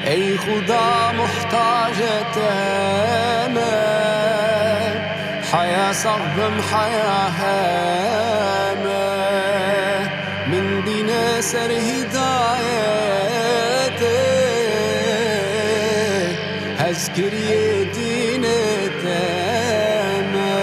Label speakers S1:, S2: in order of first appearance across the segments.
S1: ای خدا محتاجتمه حياة صعبم حياة هامه من دين سر هدايته هزكري دين تامه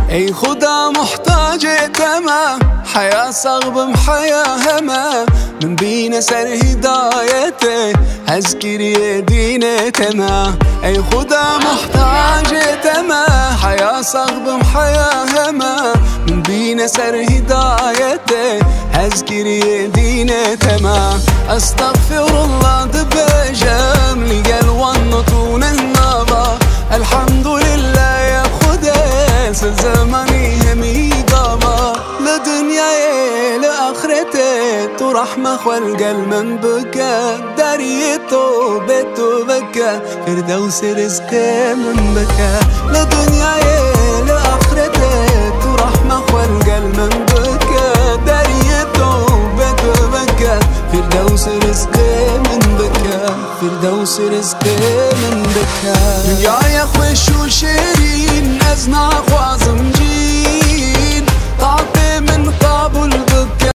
S1: ای خدا محتاجتمه حياة صعبم حياة هامه من بين سر هدايته هزكري دين تمه ای خدا محتاجتمه حياة صعبم حياة هامه من بين سر هدايته هزكري دين تمه استغفر الله دبجم لقل ونطون النظر الحمد لله يا خدا زماني همي ضما لدنيا لآخرته تو رحمة خلق من بكى دريتو بيتو بكى فردوس رزق من بكى لدنيا لآخرته تو رحمة خلق من بكى دريتو بيتو بكى فردوس رزق من بكى فردوس رزق من بكى يا خوش وشيرين أزنا خوازم